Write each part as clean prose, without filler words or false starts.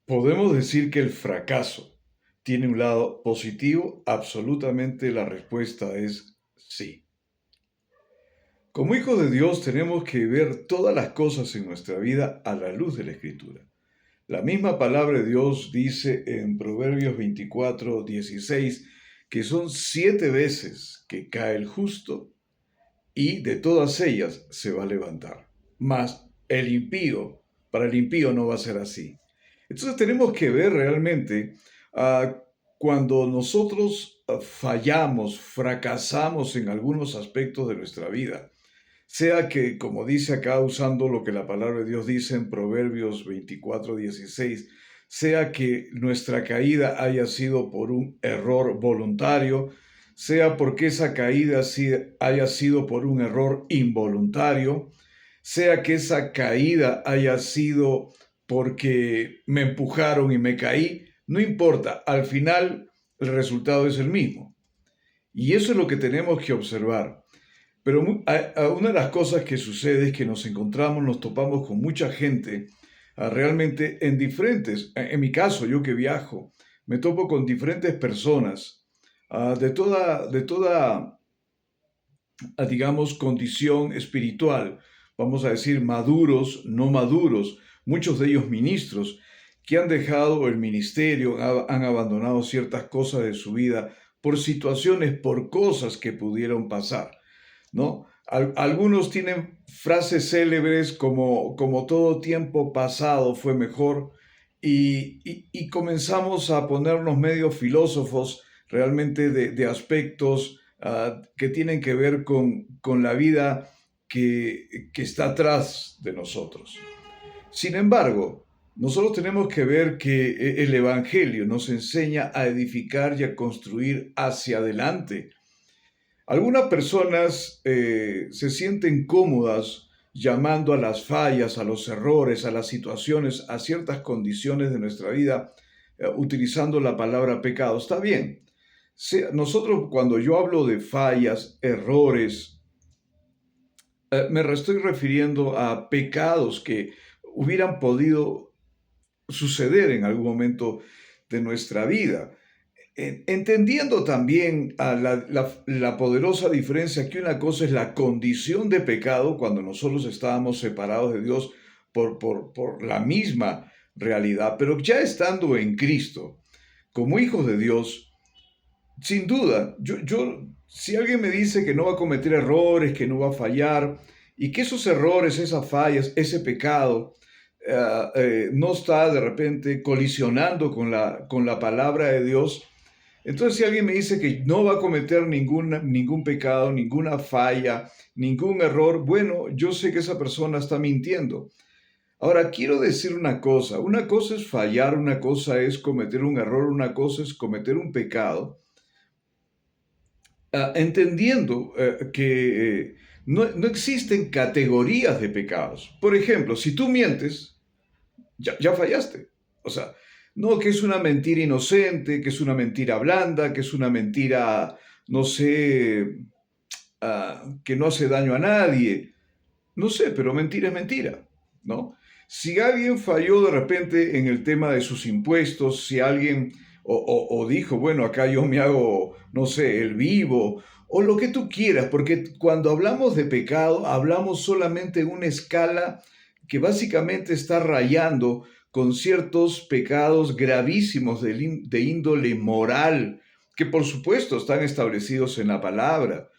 ¿Podemos decir que el fracaso tiene un lado positivo? Absolutamente la respuesta es sí. Como hijos de Dios tenemos que ver todas las cosas en nuestra vida a la luz de la Escritura. La misma palabra de Dios dice en Proverbios 24:16 que son 7 veces que cae el justo y de todas ellas se va a levantar. Mas para el impío no va a ser así. Entonces tenemos que ver realmente cuando nosotros fallamos, fracasamos en algunos aspectos de nuestra vida, sea que, como dice acá, usando lo que la palabra de Dios dice en Proverbios 24:16, sea que nuestra caída haya sido por un error voluntario, sea porque esa caída haya sido por un error involuntario, sea que esa caída haya sido porque me empujaron y me caí, no importa, al final el resultado es el mismo. Y eso es lo que tenemos que observar. Pero una de las cosas que sucede es que nos topamos con mucha gente realmente en diferentes, en mi caso, yo que viajo, me topo con diferentes personas de toda, digamos, condición espiritual, vamos a decir, maduros, no maduros, muchos de ellos ministros, que han dejado el ministerio, han abandonado ciertas cosas de su vida por situaciones, por cosas que pudieron pasar. ¿No? Algunos tienen frases célebres como todo tiempo pasado fue mejor y comenzamos a ponernos medio filósofos realmente de aspectos que tienen que ver con la vida que está atrás de nosotros. Sin embargo, nosotros tenemos que ver que el Evangelio nos enseña a edificar y a construir hacia adelante. Algunas personas se sienten cómodas llamando a las fallas, a los errores, a las situaciones, a ciertas condiciones de nuestra vida, utilizando la palabra pecado. Está bien. Nosotros cuando yo hablo de fallas, errores, me estoy refiriendo a pecados que hubieran podido suceder en algún momento de nuestra vida. Entendiendo también a la poderosa diferencia que una cosa es la condición de pecado cuando nosotros estábamos separados de Dios por la misma realidad, pero ya estando en Cristo, como hijos de Dios, sin duda, si alguien me dice que no va a cometer errores, que no va a fallar, y que esos errores, esas fallas, ese pecado, no está de repente colisionando con la palabra de Dios, entonces, si alguien me dice que no va a cometer ningún pecado, ninguna falla, ningún error, bueno, yo sé que esa persona está mintiendo. Ahora, quiero decir una cosa es fallar, una cosa es cometer un error, una cosa es cometer un pecado, entendiendo que no existen categorías de pecados. Por ejemplo, si tú mientes, ya fallaste. O sea, no que es una mentira inocente, que es una mentira blanda, que es una mentira, no sé, que no hace daño a nadie. No sé, pero mentira es mentira, ¿no? Si alguien falló de repente en el tema de sus impuestos, si alguien o dijo, bueno, acá yo me hago, no sé, el vivo, o lo que tú quieras, porque cuando hablamos de pecado, hablamos solamente en una escala que básicamente está rayando con ciertos pecados gravísimos de índole moral, que por supuesto están establecidos en la palabra.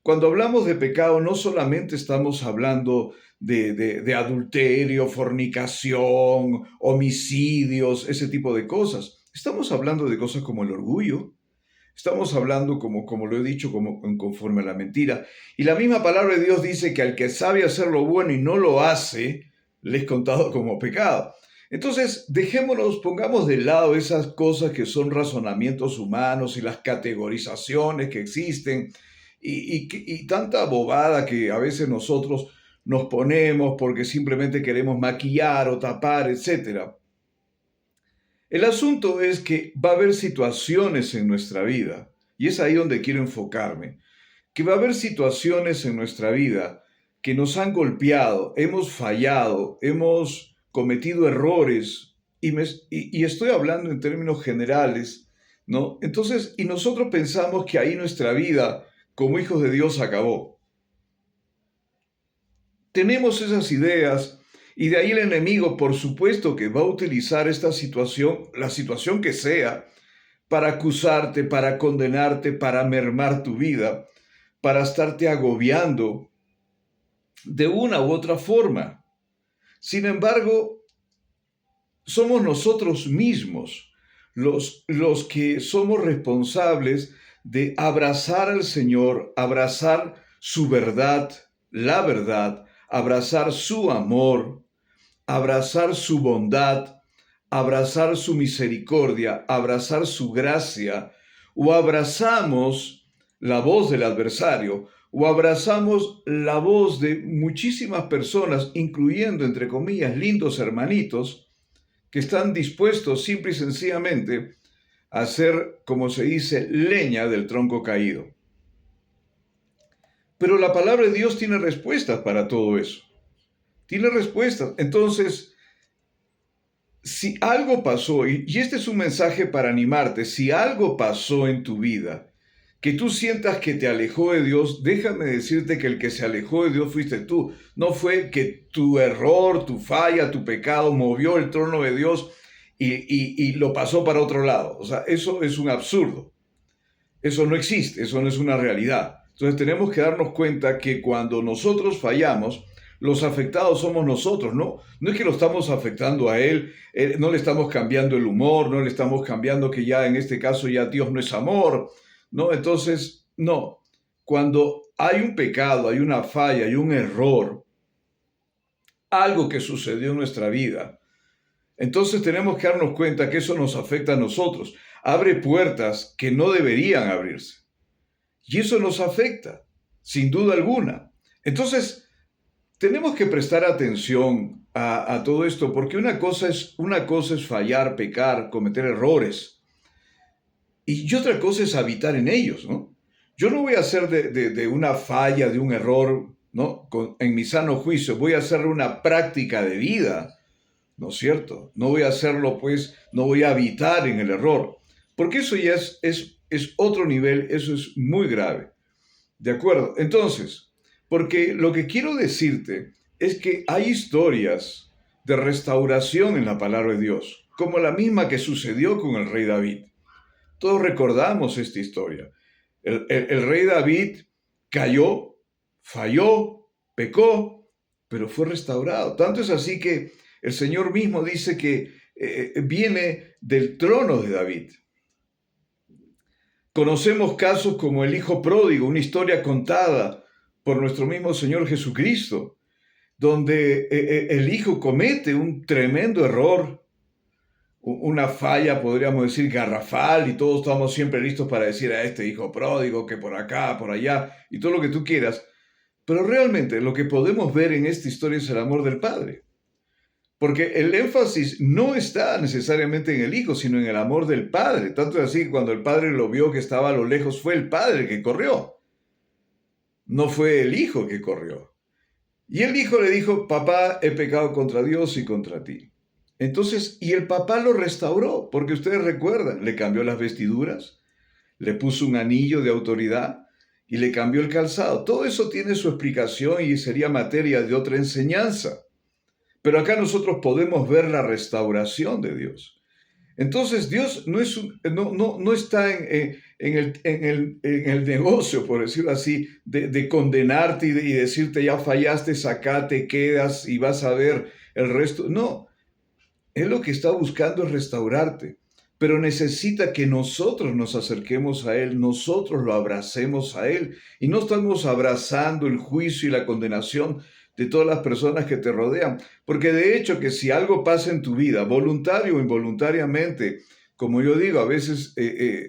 Cuando hablamos de pecado, no solamente estamos hablando de adulterio, fornicación, homicidios, ese tipo de cosas. Estamos hablando de cosas como el orgullo. Estamos hablando, como lo he dicho, conforme a la mentira. Y la misma palabra de Dios dice que al que sabe hacer lo bueno y no lo hace, le es contado como pecado. Entonces, dejémonos, pongamos de lado esas cosas que son razonamientos humanos y las categorizaciones que existen y tanta bobada que a veces nosotros nos ponemos porque simplemente queremos maquillar o tapar, etcétera. El asunto es que va a haber situaciones en nuestra vida, y es ahí donde quiero enfocarme, que va a haber situaciones en nuestra vida que nos han golpeado, hemos fallado, hemos cometido errores, y estoy hablando en términos generales, ¿no? Entonces, y nosotros pensamos que ahí nuestra vida como hijos de Dios acabó. Tenemos esas ideas y de ahí el enemigo, por supuesto, que va a utilizar esta situación, la situación que sea, para acusarte, para condenarte, para mermar tu vida, para estarte agobiando de una u otra forma. Sin embargo, somos nosotros mismos los que somos responsables de abrazar al Señor, abrazar su verdad, la verdad, abrazar su amor, abrazar su bondad, abrazar su misericordia, abrazar su gracia, o abrazamos la voz del adversario, o abrazamos la voz de muchísimas personas, incluyendo, entre comillas, lindos hermanitos, que están dispuestos simple y sencillamente a hacer, como se dice, leña del tronco caído. Pero la palabra de Dios tiene respuestas para todo eso. Tiene respuestas. Entonces, si algo pasó, y este es un mensaje para animarte, si algo pasó en tu vida, que tú sientas que te alejó de Dios, déjame decirte que el que se alejó de Dios fuiste tú. No fue que tu error, tu falla, tu pecado movió el trono de Dios y lo pasó para otro lado. O sea, eso es un absurdo. Eso no existe, eso no es una realidad. Entonces tenemos que darnos cuenta que cuando nosotros fallamos, los afectados somos nosotros, ¿no? No es que lo estamos afectando a él, no le estamos cambiando el humor, no le estamos cambiando que ya en este caso ya Dios no es amor, ¿no? Entonces, no. Cuando hay un pecado, hay una falla, hay un error, algo que sucedió en nuestra vida, entonces tenemos que darnos cuenta que eso nos afecta a nosotros. Abre puertas que no deberían abrirse. Y eso nos afecta, sin duda alguna. Entonces, tenemos que prestar atención a todo esto, porque una cosa es fallar, pecar, cometer errores, y otra cosa es habitar en ellos, ¿no? Yo no voy a hacer de una falla, de un error, ¿no? En mi sano juicio, voy a hacer una práctica de vida, ¿no es cierto? No voy a hacerlo, pues, no voy a habitar en el error, porque eso ya es otro nivel, eso es muy grave. ¿De acuerdo? Entonces, porque lo que quiero decirte es que hay historias de restauración en la palabra de Dios, como la misma que sucedió con el rey David. Todos recordamos esta historia. El rey David cayó, falló, pecó, pero fue restaurado. Tanto es así que el Señor mismo dice que viene del trono de David. Conocemos casos como el hijo pródigo, una historia contada por nuestro mismo Señor Jesucristo, donde el hijo comete un tremendo error, una falla, podríamos decir, garrafal, y todos estamos siempre listos para decir a este hijo pródigo que por acá, por allá, y todo lo que tú quieras. Pero realmente lo que podemos ver en esta historia es el amor del Padre. Porque el énfasis no está necesariamente en el Hijo, sino en el amor del Padre. Tanto es así que cuando el Padre lo vio que estaba a lo lejos, fue el Padre que corrió. No fue el Hijo que corrió. Y el Hijo le dijo, papá, he pecado contra Dios y contra ti. Entonces, y el papá lo restauró, porque ustedes recuerdan, le cambió las vestiduras, le puso un anillo de autoridad y le cambió el calzado. Todo eso tiene su explicación y sería materia de otra enseñanza. Pero acá nosotros podemos ver la restauración de Dios. Entonces Dios no está en el negocio, por decirlo así, de condenarte y decirte ya fallaste, acá te quedas y vas a ver el resto. No, Él lo que está buscando es restaurarte, pero necesita que nosotros nos acerquemos a Él, nosotros lo abracemos a Él y no estamos abrazando el juicio y la condenación de todas las personas que te rodean. Porque de hecho que si algo pasa en tu vida, voluntario o involuntariamente, como yo digo, a veces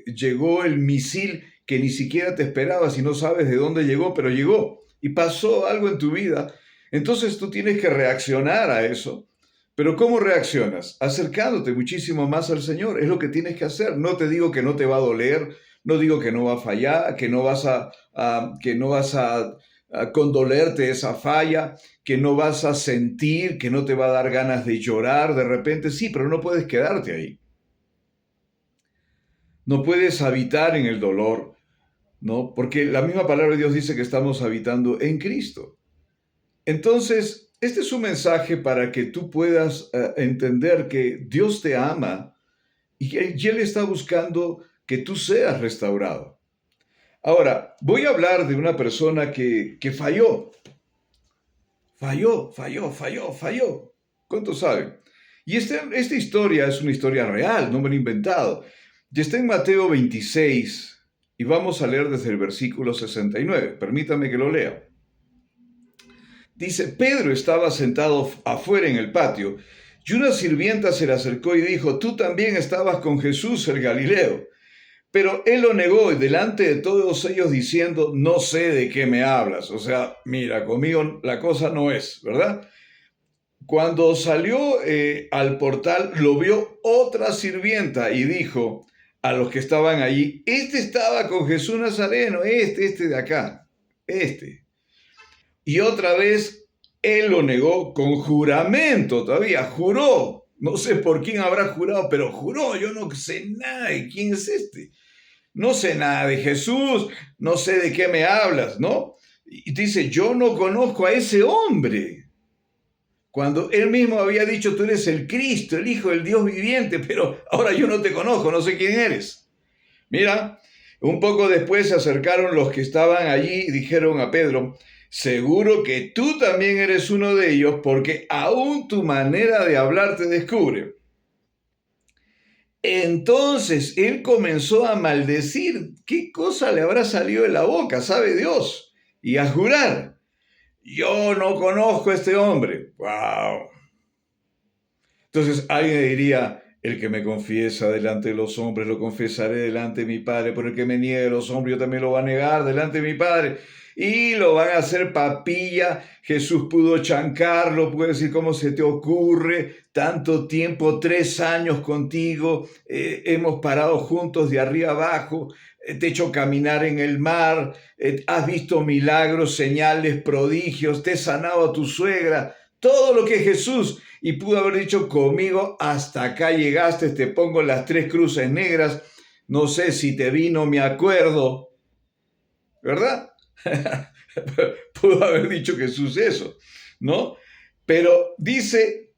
llegó el misil que ni siquiera te esperabas y no sabes de dónde llegó, pero llegó y pasó algo en tu vida. Entonces tú tienes que reaccionar a eso. Pero ¿cómo reaccionas? Acercándote muchísimo más al Señor. Es lo que tienes que hacer. No te digo que no te va a doler, no digo que no va a fallar, que no vas a condolerte esa falla, que no vas a sentir, que no te va a dar ganas de llorar de repente, sí, pero no puedes quedarte ahí. No puedes habitar en el dolor, ¿no? Porque la misma palabra de Dios dice que estamos habitando en Cristo. Entonces, este es un mensaje para que tú puedas entender que Dios te ama y Él está buscando que tú seas restaurado. Ahora, voy a hablar de una persona que falló. Falló. ¿Cuántos saben? Y esta historia es una historia real, no me la he inventado. Y está en Mateo 26 y vamos a leer desde el versículo 69. Permítame que lo lea. Dice, Pedro estaba sentado afuera en el patio y una sirvienta se le acercó y dijo, tú también estabas con Jesús el Galileo. Pero él lo negó y delante de todos ellos diciendo, no sé de qué me hablas. O sea, mira, conmigo la cosa no es, ¿verdad? Cuando salió al portal, lo vio otra sirvienta y dijo a los que estaban allí, este estaba con Jesús Nazareno, este de acá, este. Y otra vez él lo negó con juramento todavía, juró. No sé por quién habrá jurado, pero juró, yo no sé nada de quién es este. No sé nada de Jesús, no sé de qué me hablas, ¿no? Y dice, yo no conozco a ese hombre. Cuando él mismo había dicho, tú eres el Cristo, el Hijo del Dios viviente, pero ahora yo no te conozco, no sé quién eres. Mira, un poco después se acercaron los que estaban allí y dijeron a Pedro, seguro que tú también eres uno de ellos, porque aún tu manera de hablar te descubre. Entonces él comenzó a maldecir. ¿Qué cosa le habrá salido de la boca? Sabe Dios. Y a jurar. Yo no conozco a este hombre. ¡Wow! Entonces alguien diría, el que me confiesa delante de los hombres, lo confesaré delante de mi Padre. Por el que me niegue de los hombres, yo también lo voy a negar delante de mi Padre. Y lo van a hacer papilla. Jesús pudo chancarlo, puede decir, ¿cómo se te ocurre? Tanto tiempo, 3 años contigo, hemos parado juntos de arriba abajo, te he hecho caminar en el mar, has visto milagros, señales, prodigios, te he sanado a tu suegra, todo lo que Jesús, y pudo haber dicho conmigo, hasta acá llegaste, te pongo las 3 cruces negras, no sé si te vi, no me acuerdo, ¿verdad? Pudo haber dicho Jesús eso, ¿no? Pero dice,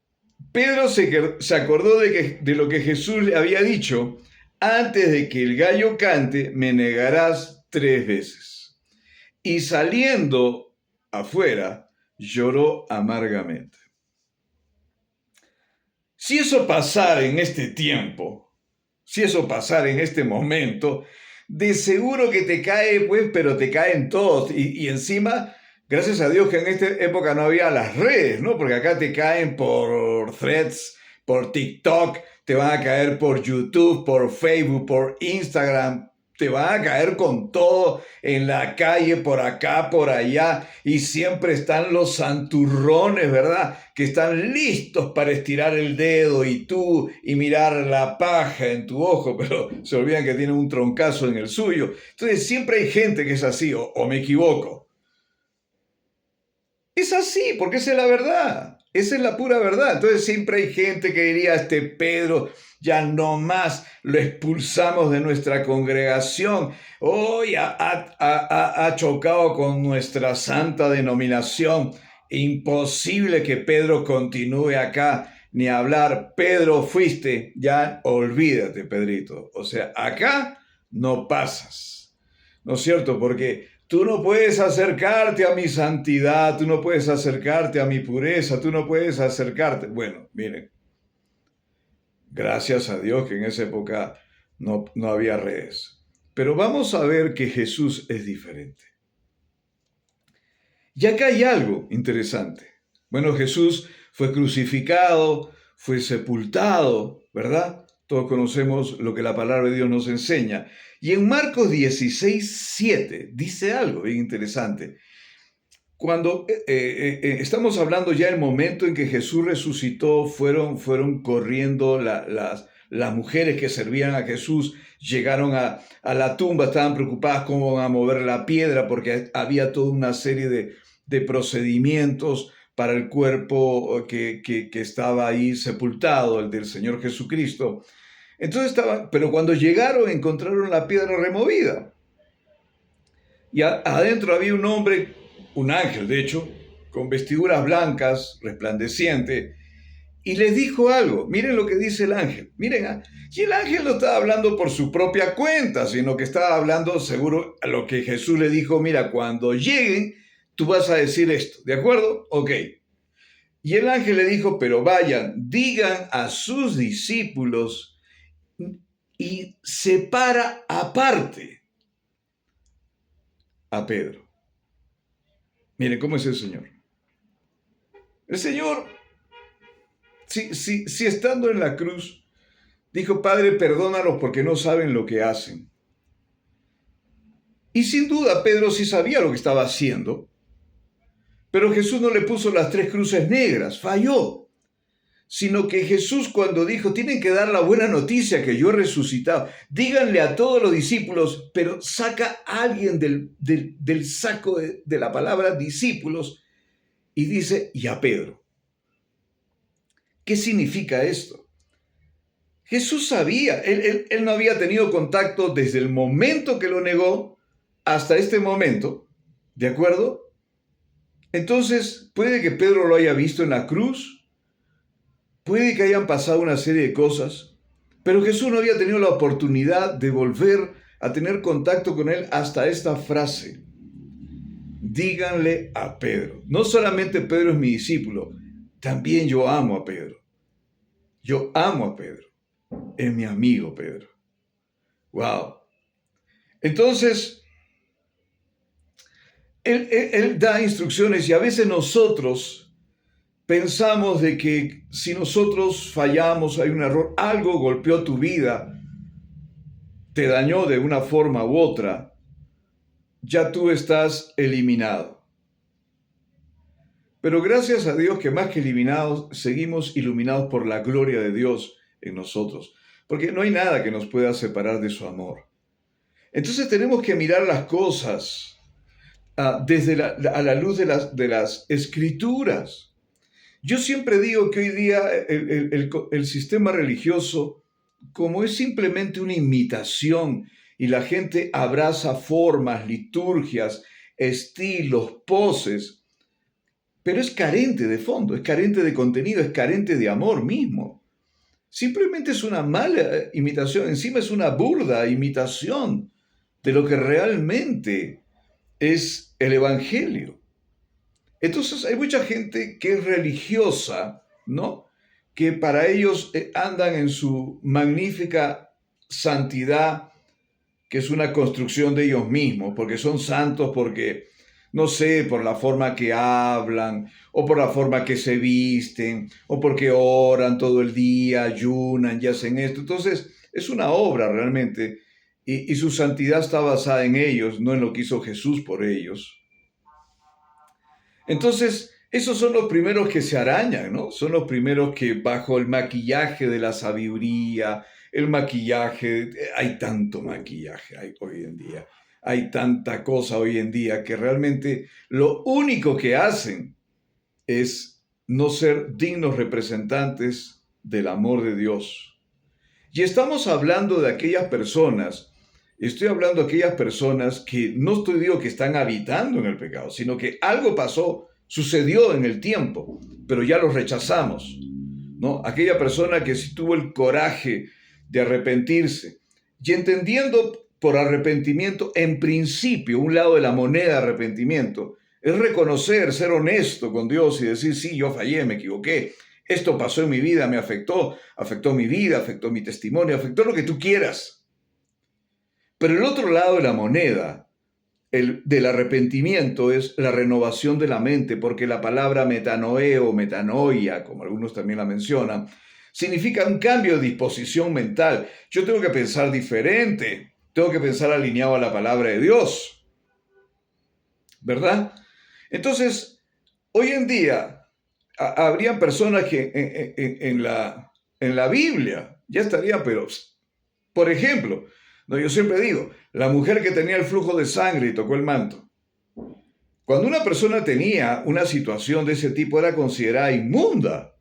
Pedro se acordó de lo que Jesús le había dicho, antes de que el gallo cante, me negarás 3 veces. Y saliendo afuera, lloró amargamente. Si eso pasara en este tiempo, si eso pasara en este momento, de seguro que te cae, pues, pero te caen todos. Y encima, gracias a Dios que en esta época no había las redes, ¿no? Porque acá te caen por Threads, por TikTok, te van a caer por YouTube, por Facebook, por Instagram, te van a caer con todo en la calle, por acá, por allá, y siempre están los santurrones, ¿verdad? Que están listos para estirar el dedo y mirar la paja en tu ojo, pero se olvidan que tienen un troncazo en el suyo. Entonces siempre hay gente que es así, o me equivoco. Es así, porque esa es la verdad. Esa es la pura verdad. Entonces siempre hay gente que diría, este Pedro ya no más lo expulsamos de nuestra congregación. Hoy ha chocado con nuestra santa denominación. Imposible que Pedro continúe acá ni hablar. Pedro fuiste, ya olvídate, Pedrito. O sea, acá no pasas. ¿No es cierto? Porque tú no puedes acercarte a mi santidad, tú no puedes acercarte a mi pureza, tú no puedes acercarte. Bueno, miren, gracias a Dios que en esa época no había redes. Pero vamos a ver que Jesús es diferente. Y acá hay algo interesante. Bueno, Jesús fue crucificado, fue sepultado, ¿verdad? Todos conocemos lo que la palabra de Dios nos enseña. Y en Marcos 16:7 dice algo bien interesante. Cuando estamos hablando ya del momento en que Jesús resucitó, fueron corriendo Las mujeres que servían a Jesús llegaron a la tumba, estaban preocupadas cómo van a mover la piedra porque había toda una serie de procedimientos para el cuerpo que estaba ahí sepultado, el del Señor Jesucristo. Entonces pero cuando llegaron encontraron la piedra removida. Y adentro había un hombre, un ángel de hecho, con vestiduras blancas, resplandeciente, y les dijo algo. Miren lo que dice el ángel. Miren, y el ángel no estaba hablando por su propia cuenta, sino que estaba hablando seguro a lo que Jesús le dijo, mira, cuando lleguen, tú vas a decir esto, ¿de acuerdo? Ok. Y el ángel le dijo, pero vayan, digan a sus discípulos y separa aparte a Pedro. Miren cómo es el Señor. El Señor, si estando en la cruz, dijo, Padre, perdónalos porque no saben lo que hacen. Y sin duda Pedro sí sabía lo que estaba haciendo, pero Jesús no le puso las 3 cruces negras, falló. Sino que Jesús cuando dijo, tienen que dar la buena noticia que yo he resucitado, díganle a todos los discípulos, pero saca a alguien del saco de la palabra discípulos y dice, y a Pedro. ¿Qué significa esto? Jesús sabía, él no había tenido contacto desde el momento que lo negó hasta este momento, ¿de acuerdo? Entonces, puede que Pedro lo haya visto en la cruz, puede que hayan pasado una serie de cosas, pero Jesús no había tenido la oportunidad de volver a tener contacto con él hasta esta frase. Díganle a Pedro. No solamente Pedro es mi discípulo, también yo amo a Pedro. Yo amo a Pedro. Es mi amigo Pedro. Wow. Entonces, él da instrucciones y a veces nosotros pensamos de que si nosotros fallamos, hay un error, algo golpeó tu vida, te dañó de una forma u otra, ya tú estás eliminado. Pero gracias a Dios que más que eliminados, seguimos iluminados por la gloria de Dios en nosotros, porque no hay nada que nos pueda separar de su amor. Entonces tenemos que mirar las cosas a la luz de las escrituras. Yo siempre digo que hoy día el sistema religioso, como es simplemente una imitación y la gente abraza formas, liturgias, estilos, poses, pero es carente de fondo, es carente de contenido, es carente de amor mismo. Simplemente es una mala imitación, encima es una burda imitación de lo que realmente es el Evangelio. Entonces hay mucha gente que es religiosa, ¿no? Que para ellos andan en su magnífica santidad, que es una construcción de ellos mismos, porque son santos, porque, no sé, por la forma que hablan, o por la forma que se visten, o porque oran todo el día, ayunan y hacen esto. Entonces es una obra realmente, y su santidad está basada en ellos, no en lo que hizo Jesús por ellos. Entonces, esos son los primeros que se arañan, ¿no? Son los primeros que bajo el maquillaje de la sabiduría, el maquillaje, hay tanto maquillaje hoy en día, hay tanta cosa hoy en día que realmente lo único que hacen es no ser dignos representantes del amor de Dios. Y estamos hablando de aquellas personas. Estoy hablando de aquellas personas que no estoy digo que están habitando en el pecado, sino que algo pasó, sucedió en el tiempo, pero ya los rechazamos, ¿no? Aquella persona que sí tuvo el coraje de arrepentirse y entendiendo por arrepentimiento, en principio, un lado de la moneda de arrepentimiento, es reconocer, ser honesto con Dios y decir, sí, yo fallé, me equivoqué, esto pasó en mi vida, me afectó mi vida, afectó mi testimonio, afectó lo que tú quieras. Pero el otro lado de la moneda, del arrepentimiento, es la renovación de la mente, porque la palabra metanoeo, metanoia, como algunos también la mencionan, significa un cambio de disposición mental. Yo tengo que pensar diferente, tengo que pensar alineado a la palabra de Dios, ¿verdad? Entonces, hoy en día, habrían personas que en la Biblia ya estaría, pero, por ejemplo, no, yo siempre digo, la mujer que tenía el flujo de sangre y tocó el manto. Cuando una persona tenía una situación de ese tipo era considerada inmunda.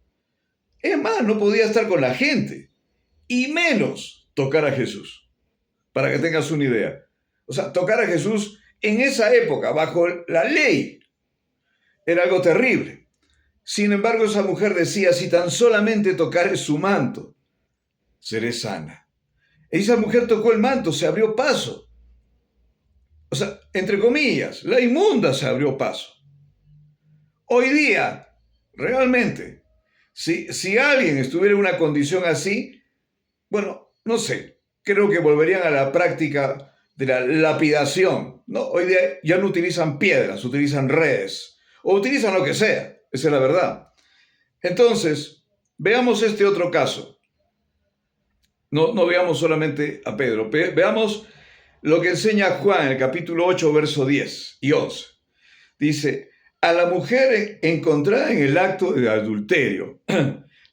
Es más, no podía estar con la gente y menos tocar a Jesús, para que tengas una idea. O sea, tocar a Jesús en esa época, bajo la ley, era algo terrible. Sin embargo, esa mujer decía, si tan solamente tocare su manto, seré sana. Esa mujer tocó el manto, se abrió paso. O sea, entre comillas, la inmunda se abrió paso. Hoy día, realmente, si alguien estuviera en una condición así, bueno, no sé, creo que volverían a la práctica de la lapidación, ¿no? Hoy día ya no utilizan piedras, utilizan redes, o utilizan lo que sea, esa es la verdad. Entonces, veamos este otro caso. No veamos solamente a Pedro, veamos lo que enseña Juan en el capítulo 8, verso 10 y 11. Dice, a la mujer encontrada en el acto de adulterio,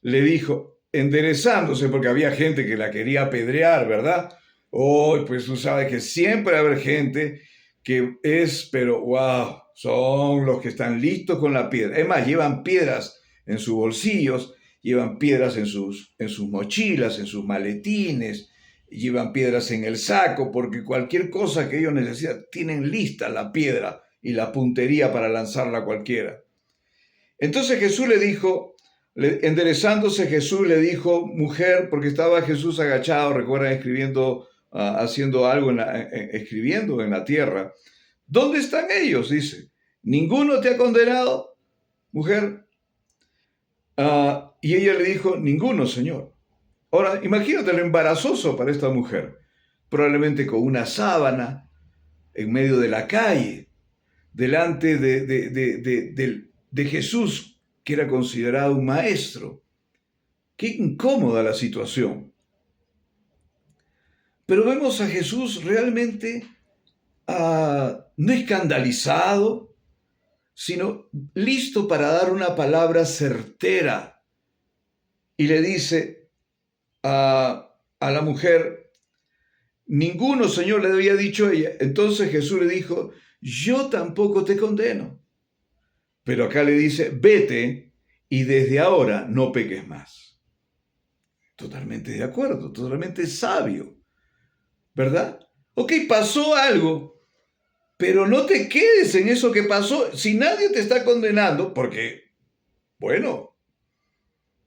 le dijo, enderezándose, porque había gente que la quería apedrear, ¿verdad? Hoy, pues tú sabes que siempre va a haber gente que es, pero wow, son los que están listos con la piedra. Es más, llevan piedras en sus bolsillos, llevan piedras en sus mochilas, en sus maletines, llevan piedras en el saco, porque cualquier cosa que ellos necesitan, tienen lista la piedra y la puntería para lanzarla a cualquiera. Entonces Jesús le dijo, enderezándose Jesús le dijo, mujer, porque estaba Jesús agachado, recuerdan, escribiendo, haciendo algo, escribiendo en la tierra. ¿Dónde están ellos? Dice, ¿ninguno te ha condenado, mujer? Y ella le dijo, ninguno, Señor. Ahora, imagínate lo embarazoso para esta mujer, probablemente con una sábana en medio de la calle, delante de Jesús, que era considerado un maestro. Qué incómoda la situación. Pero vemos a Jesús realmente no escandalizado, sino listo para dar una palabra certera. Y le dice a la mujer, ninguno, Señor, le había dicho ella. Entonces Jesús le dijo, yo tampoco te condeno. Pero acá le dice, vete y desde ahora no peques más. Totalmente de acuerdo, totalmente sabio, ¿verdad? Ok, pasó algo, pero no te quedes en eso que pasó. Si nadie te está condenando, porque, bueno,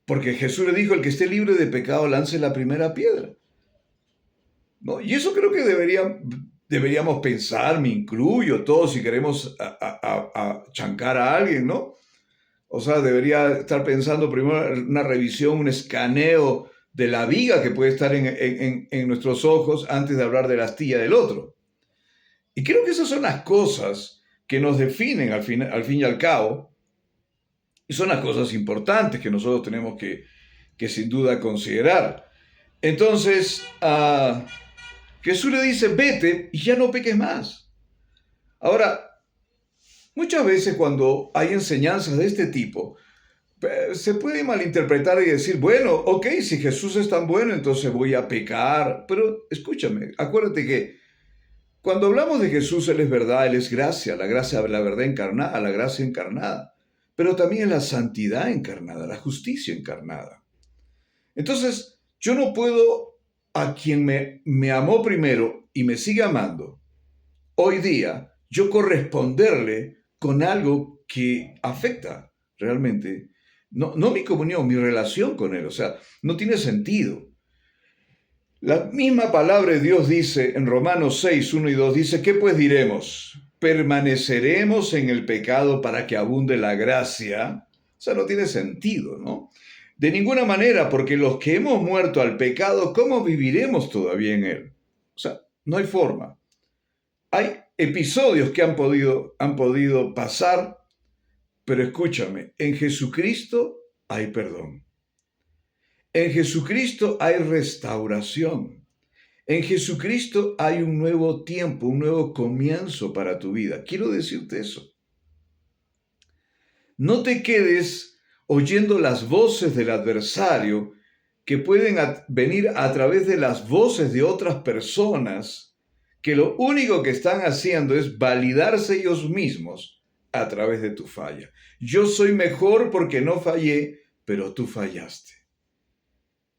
porque Jesús le dijo, el que esté libre de pecado lance la primera piedra. ¿No? Y eso creo que deberíamos pensar, me incluyo, todos si queremos chancar a alguien, ¿no? O sea, debería estar pensando primero una revisión, un escaneo de la viga que puede estar en nuestros ojos antes de hablar de la astilla del otro. Y creo que esas son las cosas que nos definen al fin y al cabo, y son las cosas importantes que nosotros tenemos que sin duda considerar. Entonces, Jesús le dice, vete y ya no peques más. Ahora, muchas veces cuando hay enseñanzas de este tipo, se puede malinterpretar y decir, bueno, ok, si Jesús es tan bueno, entonces voy a pecar. Pero escúchame, acuérdate que cuando hablamos de Jesús, Él es verdad, Él es gracia, la verdad encarnada, la gracia encarnada. Pero también es la santidad encarnada, la justicia encarnada. Entonces, yo no puedo a quien me amó primero y me sigue amando, hoy día, yo corresponderle con algo que afecta realmente, no mi comunión, mi relación con Él. O sea, no tiene sentido. La misma palabra de Dios dice en Romanos 6, 1 y 2, dice, ¿qué pues diremos? ¿Permaneceremos en el pecado para que abunde la gracia? O sea, no tiene sentido, ¿no? De ninguna manera, porque los que hemos muerto al pecado, ¿cómo viviremos todavía en él? O sea, no hay forma. Hay episodios que han podido pasar, pero escúchame, en Jesucristo hay perdón. En Jesucristo hay restauración. En Jesucristo hay un nuevo tiempo, un nuevo comienzo para tu vida. Quiero decirte eso. No te quedes oyendo las voces del adversario que pueden venir a través de las voces de otras personas, que lo único que están haciendo es validarse ellos mismos a través de tu falla. Yo soy mejor porque no fallé, pero tú fallaste.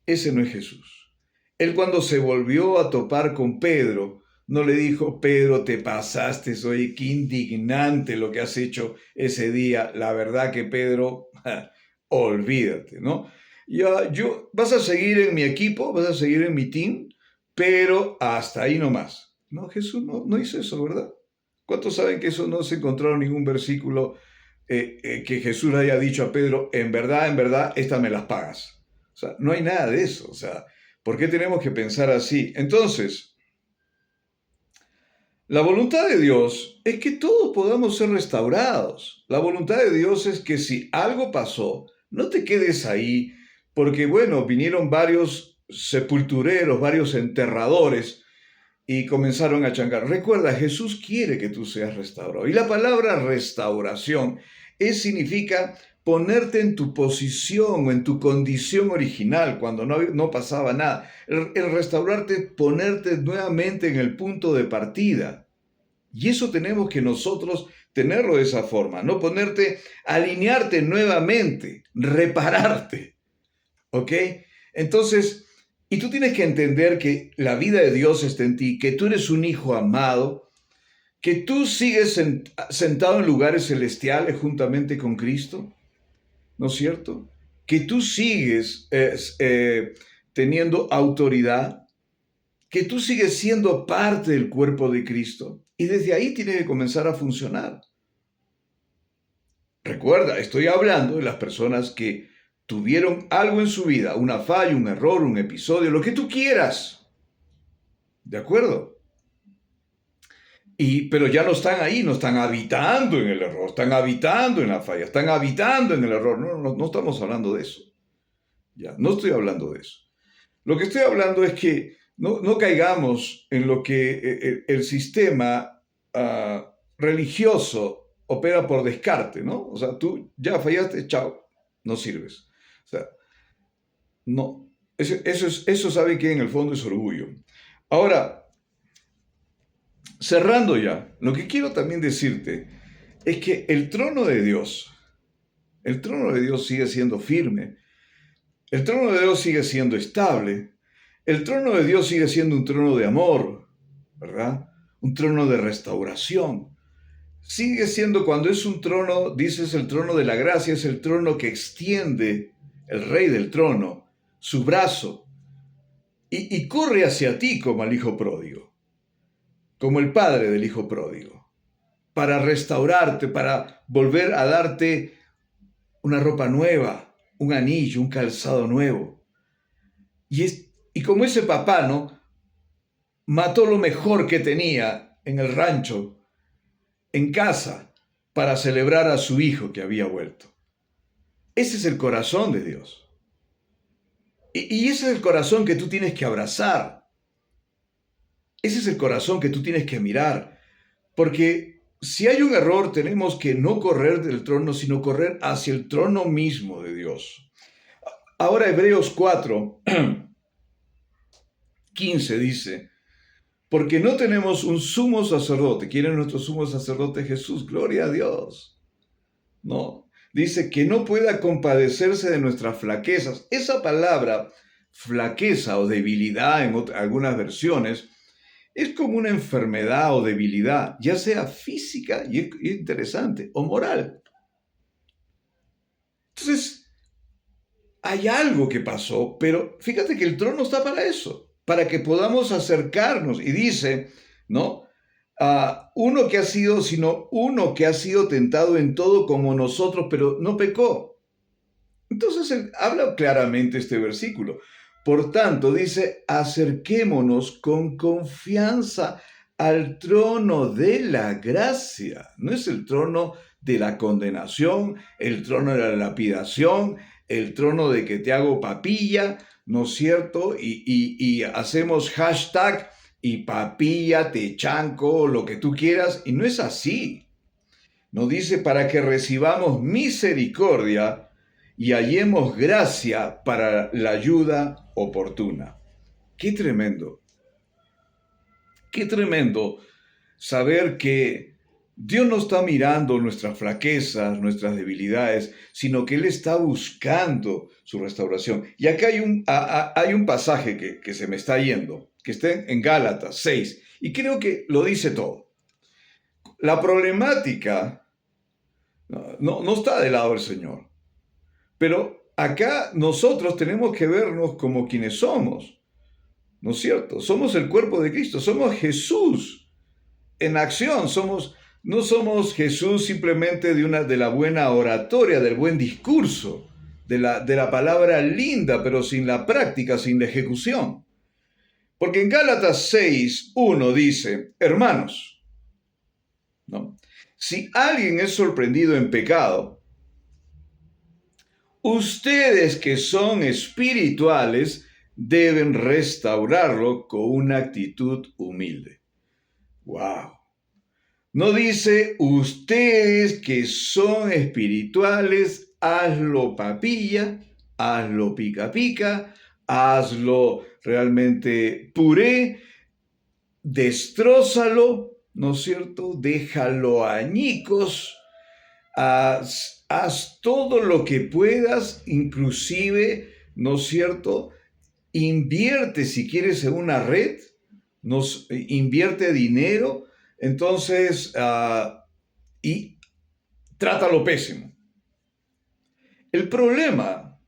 Ese no es Jesús. Él, cuando se volvió a topar con Pedro, no le dijo: Pedro, te pasaste, oye, qué indignante lo que has hecho ese día. La verdad que Pedro, olvídate, ¿no? Vas a seguir en mi equipo, vas a seguir en mi team, pero hasta ahí nomás. No, Jesús no hizo eso, ¿verdad? ¿Cuántos saben que eso no se encontró en ningún versículo que Jesús le haya dicho a Pedro: en verdad, esta me las pagas? O sea, no hay nada de eso. O sea, ¿por qué tenemos que pensar así? Entonces, la voluntad de Dios es que todos podamos ser restaurados. La voluntad de Dios es que si algo pasó, no te quedes ahí, porque bueno, vinieron varios sepultureros, varios enterradores y comenzaron a chancar. Recuerda, Jesús quiere que tú seas restaurado. Y la palabra restauración significa ponerte en tu posición o en tu condición original cuando no pasaba nada. El restaurarte, ponerte nuevamente en el punto de partida. Y eso tenemos que nosotros tenerlo de esa forma, no ponerte, alinearte nuevamente, repararte. ¿Ok? Entonces, y tú tienes que entender que la vida de Dios está en ti, que tú eres un hijo amado, que tú sigues sentado en lugares celestiales juntamente con Cristo, ¿no es cierto? Que tú sigues teniendo autoridad, que tú sigues siendo parte del cuerpo de Cristo. Y desde ahí tiene que comenzar a funcionar. Recuerda, estoy hablando de las personas que tuvieron algo en su vida, una falla, un error, un episodio, lo que tú quieras. ¿De acuerdo? Pero ya no están ahí, no están habitando en el error, están habitando en la falla, están habitando en el error. No estamos hablando de eso. Ya, no estoy hablando de eso. Lo que estoy hablando es que no caigamos en lo que el sistema religioso opera por descarte, ¿no? O sea, tú ya fallaste, chao, no sirves. O sea, no. Eso sabe que en el fondo es orgullo. Ahora, cerrando ya, lo que quiero también decirte es que el trono de Dios sigue siendo firme, el trono de Dios sigue siendo estable, el trono de Dios sigue siendo un trono de amor, ¿verdad? Un trono de restauración. Sigue siendo, cuando es un trono, dices el trono de la gracia, es el trono que extiende el rey del trono, su brazo, y corre hacia ti como al hijo pródigo, como el padre del hijo pródigo, para restaurarte, para volver a darte una ropa nueva, un anillo, un calzado nuevo. Y como ese papá, ¿no? Mató lo mejor que tenía en el rancho, en casa, para celebrar a su hijo que había vuelto. Ese es el corazón de Dios. Y ese es el corazón que tú tienes que abrazar. Ese es el corazón que tú tienes que mirar. Porque si hay un error, tenemos que no correr del trono, sino correr hacia el trono mismo de Dios. Ahora Hebreos 4, 15 dice: porque no tenemos un sumo sacerdote. ¿Quién es nuestro sumo sacerdote? Jesús. Gloria a Dios. No. Dice que no pueda compadecerse de nuestras flaquezas. Esa palabra, flaqueza o debilidad en algunas versiones, es como una enfermedad o debilidad, ya sea física, y interesante, o moral. Entonces, hay algo que pasó, pero fíjate que el trono está para eso, para que podamos acercarnos. Y dice, ¿no? Uno que ha sido tentado en todo como nosotros, pero no pecó. Entonces habla claramente este versículo. Por tanto, dice: acerquémonos con confianza al trono de la gracia. No es el trono de la condenación, el trono de la lapidación, el trono de que te hago papilla, ¿no es cierto? Y hacemos hashtag y papilla, te chanco, lo que tú quieras, y no es así. No dice: para que recibamos misericordia y hallemos gracia para la ayuda oportuna. Qué tremendo saber que Dios no está mirando nuestras flaquezas, nuestras debilidades, sino que Él está buscando su restauración. Y acá hay un pasaje que se me está yendo, que está en Gálatas 6, y creo que lo dice todo. La problemática no está del lado del Señor, pero acá nosotros tenemos que vernos como quienes somos, ¿no es cierto? Somos el cuerpo de Cristo, somos Jesús en acción, no somos Jesús simplemente de la buena oratoria, del buen discurso, de la palabra linda, pero sin la práctica, sin la ejecución. Porque en Gálatas 6:1 dice, hermanos, ¿no? Si alguien es sorprendido en pecado, ustedes que son espirituales deben restaurarlo con una actitud humilde. ¡Wow! No dice, ustedes que son espirituales, hazlo papilla, hazlo pica pica, hazlo realmente puré, destrózalo, ¿no es cierto? Déjalo añicos, haz todo lo que puedas, inclusive, ¿no es cierto? Invierte si quieres en una red, invierte dinero, entonces, y trátalo pésimo. El problema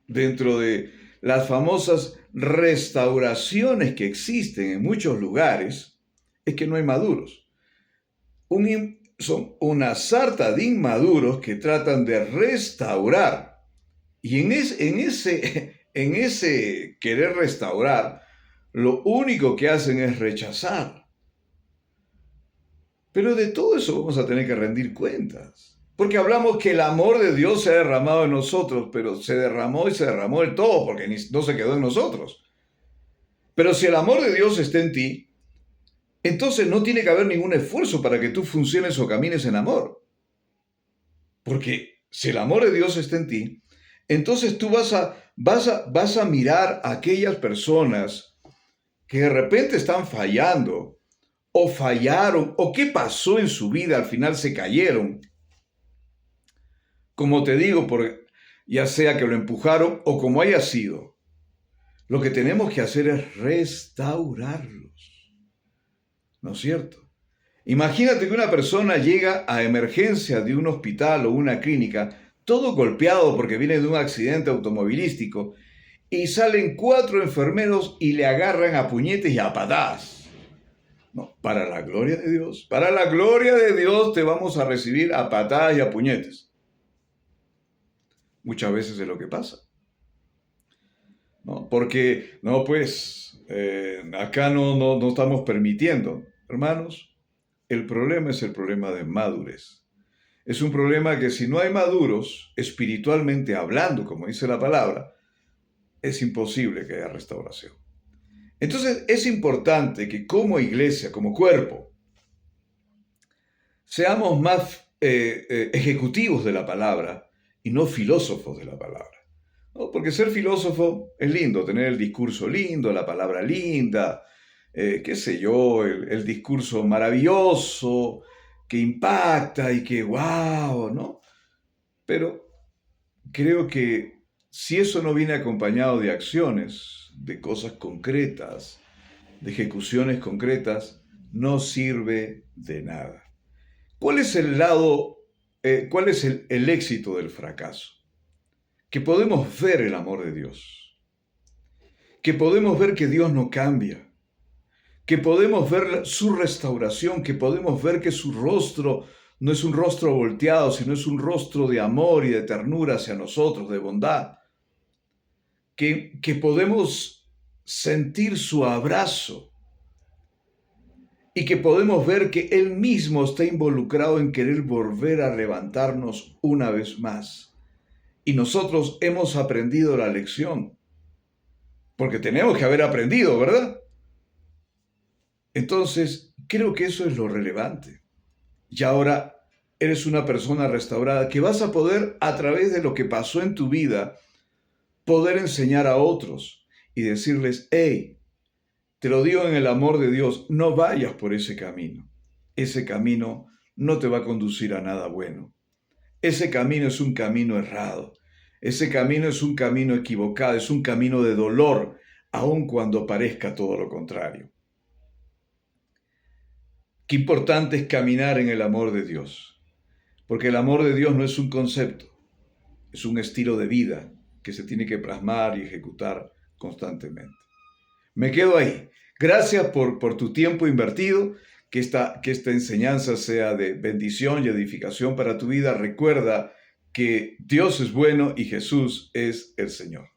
dentro de las famosas restauraciones que existen en muchos lugares es que no hay maduros. Son una sarta de inmaduros que tratan de restaurar. Y en ese querer restaurar, lo único que hacen es rechazar. Pero de todo eso vamos a tener que rendir cuentas. Porque hablamos que el amor de Dios se ha derramado en nosotros, pero se derramó y se derramó del todo, porque no se quedó en nosotros. Pero si el amor de Dios está en ti, entonces no tiene que haber ningún esfuerzo para que tú funciones o camines en amor. Porque si el amor de Dios está en ti, entonces tú vas a mirar a aquellas personas que de repente están fallando, o fallaron, o qué pasó en su vida, al final se cayeron. Como te digo, ya sea que lo empujaron o como haya sido, lo que tenemos que hacer es restaurarlos. ¿No es cierto? Imagínate que una persona llega a emergencia de un hospital o una clínica, todo golpeado porque viene de un accidente automovilístico, y salen 4 enfermeros y le agarran a puñetes y a patadas. No, para la gloria de Dios te vamos a recibir a patadas y a puñetes. Muchas veces es lo que pasa. ¿No? Porque, acá no estamos permitiendo. Hermanos, el problema es el problema de madurez. Es un problema que si no hay maduros, espiritualmente hablando, como dice la palabra, es imposible que haya restauración. Entonces es importante que como iglesia, como cuerpo, seamos más ejecutivos de la palabra y no filósofos de la palabra. ¿No? Porque ser filósofo es lindo, tener el discurso lindo, la palabra linda, qué sé yo, el discurso maravilloso que impacta y que wow, ¿no? Pero creo que si eso no viene acompañado de acciones, de cosas concretas, de ejecuciones concretas, no sirve de nada. ¿Cuál es el éxito del fracaso? Que podemos ver el amor de Dios, que podemos ver que Dios no cambia, que podemos ver su restauración, que podemos ver que su rostro no es un rostro volteado, sino es un rostro de amor y de ternura hacia nosotros, de bondad, que podemos sentir su abrazo y que podemos ver que Él mismo está involucrado en querer volver a levantarnos una vez más. Y nosotros hemos aprendido la lección, porque tenemos que haber aprendido, ¿verdad? Entonces, creo que eso es lo relevante. Y ahora, eres una persona restaurada, que vas a poder, a través de lo que pasó en tu vida, poder enseñar a otros y decirles, hey, te lo digo en el amor de Dios, no vayas por ese camino. Ese camino no te va a conducir a nada bueno. Ese camino es un camino errado. Ese camino es un camino equivocado, es un camino de dolor, aun cuando parezca todo lo contrario. Qué importante es caminar en el amor de Dios, porque el amor de Dios no es un concepto, es un estilo de vida que se tiene que plasmar y ejecutar constantemente. Me quedo ahí. Gracias por tu tiempo invertido, que esta enseñanza sea de bendición y edificación para tu vida. Recuerda que Dios es bueno y Jesús es el Señor.